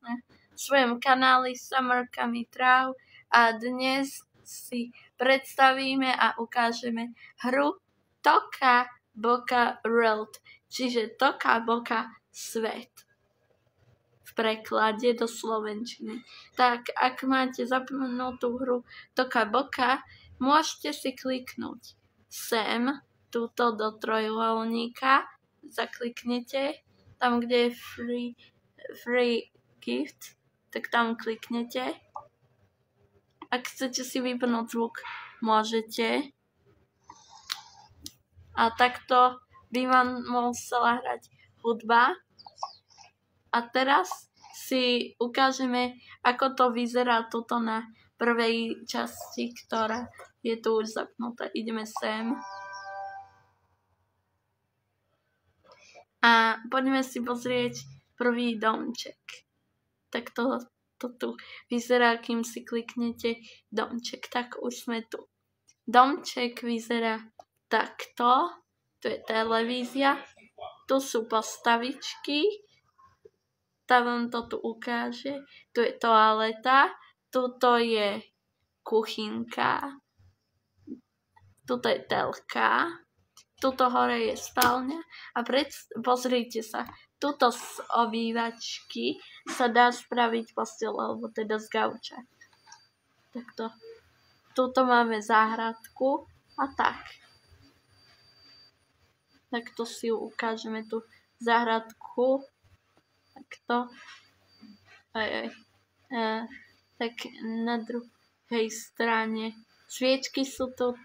na svojom kanáli Summerkami Trav a dnes si predstavíme a ukážeme hru Toka Boka World, čiže Toka Boka Svet v preklade do slovenčiny. Tak ak máte zapnutú hru Toka Boka, môžete si kliknúť sem, túto do trojuholníka, zakliknete, tam, kde je free gift, tak tam kliknete. Ak chcete si vypnúť zvuk, môžete. A takto by vám musela hrať hudba. A teraz si ukážeme, ako to vyzerá tuto na prvej časti, ktorá je tu už zapnutá. Ideme sem. A poďme si pozrieť prvý domček. Tak to tu vyzerá, kým si kliknete domček. Tak už sme tu. Domček vyzerá takto. Tu je televízia. Tu sú postavičky. Tá vám to tu ukáže. Tu je toaleta. Tuto je kuchynka. Tuto je telka. Tuto hore je spálňa. A pozrite sa. Tuto z obývačky sa dá spraviť posteľ, alebo teda z gauča. Takto. Tuto máme záhradku a tak. Takto si ukážeme tú záhradku. Takto. Tak na druhej strane sviečky sú tu.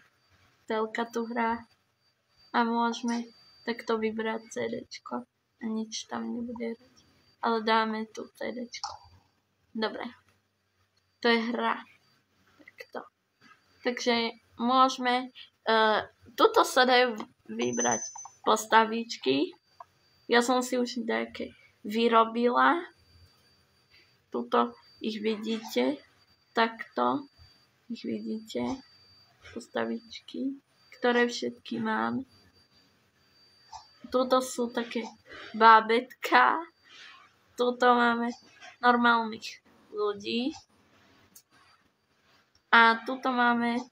Telka tu hrá. A môžeme takto vybrať CDčko. A nič tam nebude hrať. Ale dáme tu CDčko. Dobre. To je hra. Takto. Takže môžeme... tuto sa dajú vybrať postavičky. Ja som si už nejaké vyrobila. Tuto ich vidíte. Takto. Ich vidíte. Postavičky, ktoré všetky mám. Tuto sú také bábetka. Tuto máme normálnych ľudí. A tuto máme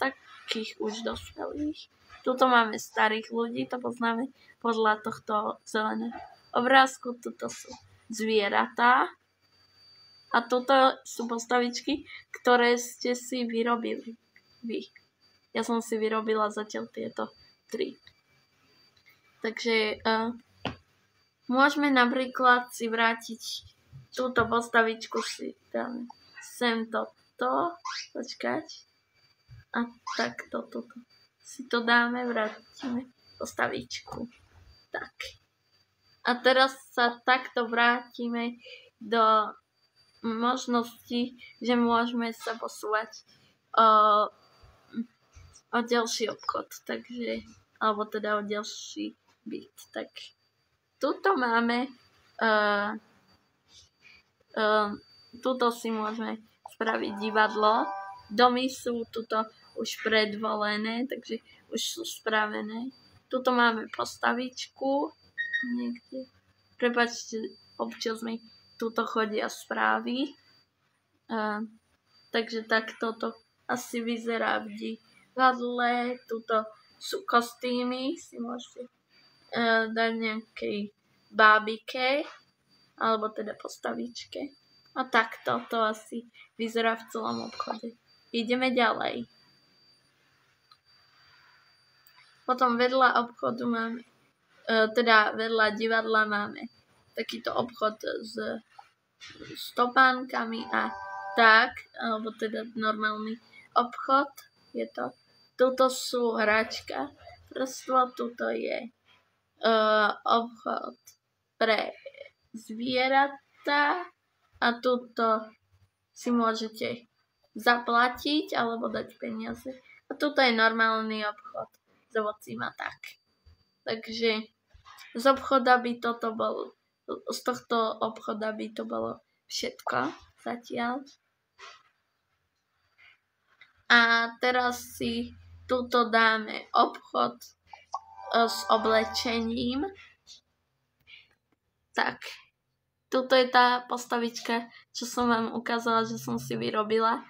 takých už dospelých. Tuto máme starých ľudí, to poznáme podľa tohto zeleného obrázku. Tuto sú zvieratá. A tuto sú postavičky, ktoré ste si vyrobili vy. Ja som si vyrobila zatiaľ tieto 3. Takže môžeme napríklad si vrátiť túto postavičku, si dáme sem toto, počkať, a takto toto. Si to dáme, vrátime postavičku. Tak. A teraz sa takto vrátime do možnosti, že môžeme sa posúvať o ďalší obchod, takže, alebo teda o ďalší byt. Tak tuto máme tuto si môžeme spraviť divadlo. Domy sú tuto už predvolené, takže už sú spravené. Tuto máme postavičku niekde. Prepáčte, občas mi tuto chodia správy. Takže takto to asi vyzerá v divadle. Tuto sú kostýmy, si môžete dať nejakej bábike, alebo teda postavičke. A takto to asi vyzerá v celom obchode. Ideme ďalej. Potom vedľa obchodu máme, teda vedľa divadla máme takýto obchod s topánkami a tak, alebo teda normálny obchod je to. Tuto sú hračka, prstvo, tuto je obchod pre zvieratá a tuto si môžete zaplatiť alebo dať peniaze. A tuto je normálny obchod s ovocím a tak. Takže z tohto obchoda by to bolo všetko zatiaľ. A teraz si tuto dáme obchod s oblečením. Tak. Tuto je tá postavička, čo som vám ukázala, že som si vyrobila.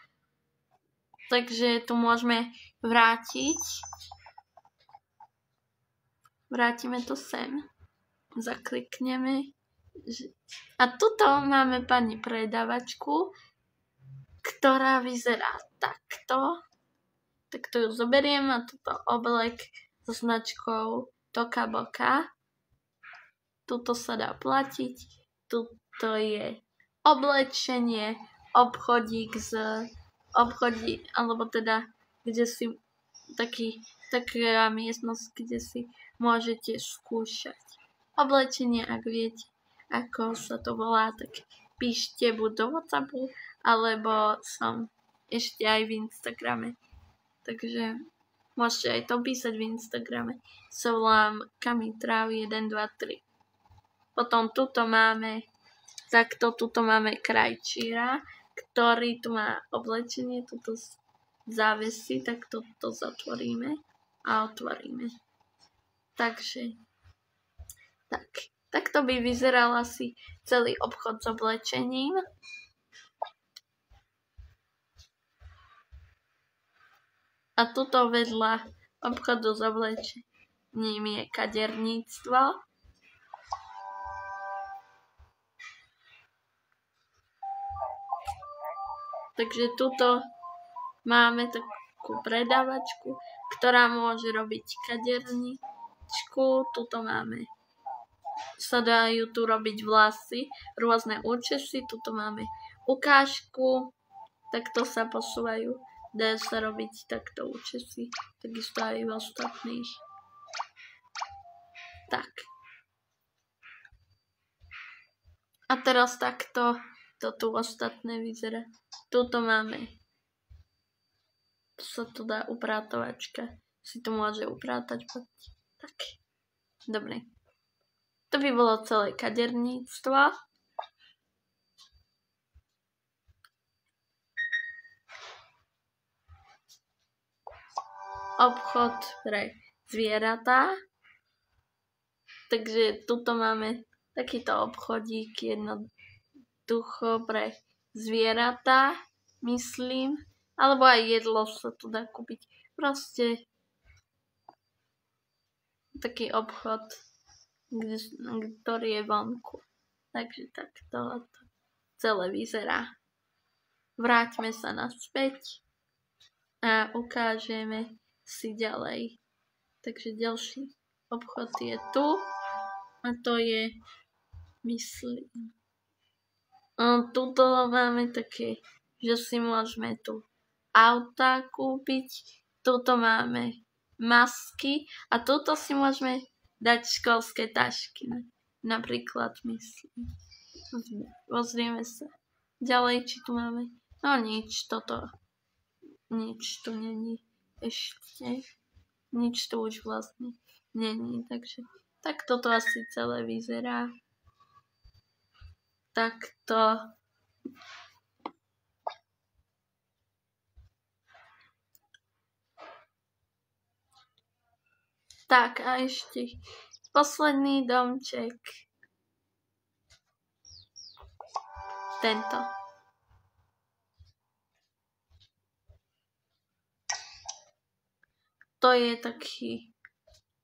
Takže tu môžeme vrátiť. Vrátime to sem. Zaklikneme. A tuto máme pani predavačku, ktorá vyzerá takto. Tak to ju zoberiem a tuto oblek so značkou Toka Boka. Tuto sa dá platiť. Tuto je oblečenie, obchodík, alebo teda, kde si taká miestnosť, kde si môžete skúšať oblečenie, ak viete, ako sa to volá, tak píšte buď do WhatsAppu, alebo som ešte aj v Instagrame. Takže môžete aj to písať v Instagrame. Sa volám Kamitrav123. Potom tuto máme krajčíra, ktorý tu má oblečenie, tuto závesy, tak toto zatvoríme a otvoríme. Takže takto by vyzeral asi celý obchod s oblečením. A tuto vedľa obchodu s oblečením je kaderníctvo. Takže tuto máme takú predávačku, ktorá môže robiť kaderničku. Tuto sa dajú tu robiť vlasy, rôzne účesy. Tuto máme ukážku, takto sa posúvajú. Dá sa robiť takto účesy, takisto aj v ostatných. Tak. A teraz takto to tu ostatné vyzerá. Tuto máme, sa tu dá uprátovačka, si to môže uprátať. Tak, dobre. To by bolo celé kaderníctvo. Obchod pre zvieratá. Takže tuto máme takýto obchodík jednoducho pre zvieratá, myslím, alebo aj jedlo sa tu dá kúpiť. Proste taký obchod, ktorý je vonku. Takže takto to celé vyzerá. Vráťme sa naspäť a ukážeme si ďalej. Takže ďalší obchod je tu a to je, myslím, tuto máme také, že si môžeme tu auta kúpiť, tuto máme masky a tuto si môžeme dať školské tašky. Napríklad, myslím. Pozrieme sa ďalej, či tu máme. No nič tu není ešte. Nič tu už vlastne není, takže takto to asi celé vyzerá. Takto. Tak a ešte posledný domček. Tento. To je taký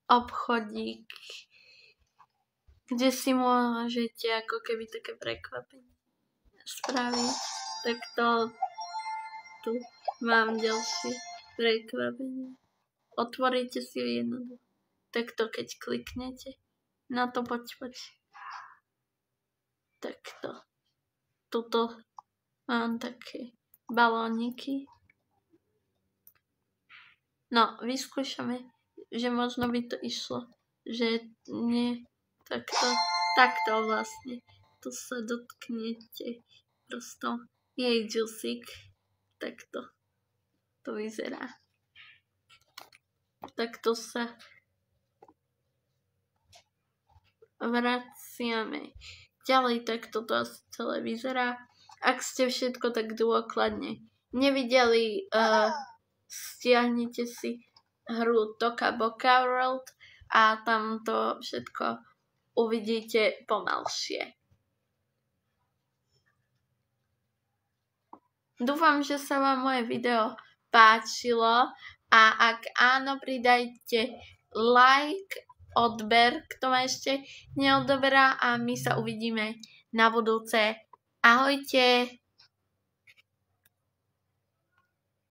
obchodík, kde si môžete ako keby také prekvapenie spraviť. Tak tu mám ďalšie prekvapenie. Otvoríte si ho jednoducho. Takto keď kliknete na to, poď. Takto. Tuto mám také balóniky. No, vyskúšame, že možno by to išlo, že nie, takto vlastne. Tu sa dotknete, prosto jej džusík, takto to vyzerá. Takto sa vraciame ďalej, takto to asi celé vyzerá. Ak ste všetko tak dôkladne nevideli, stiahnite si hru Toka Boka World a tam to všetko uvidíte pomalšie. Dúfam, že sa vám moje video páčilo a ak áno, pridajte like, odber, kto ma ešte neodoberá a my sa uvidíme na budúce. Ahojte!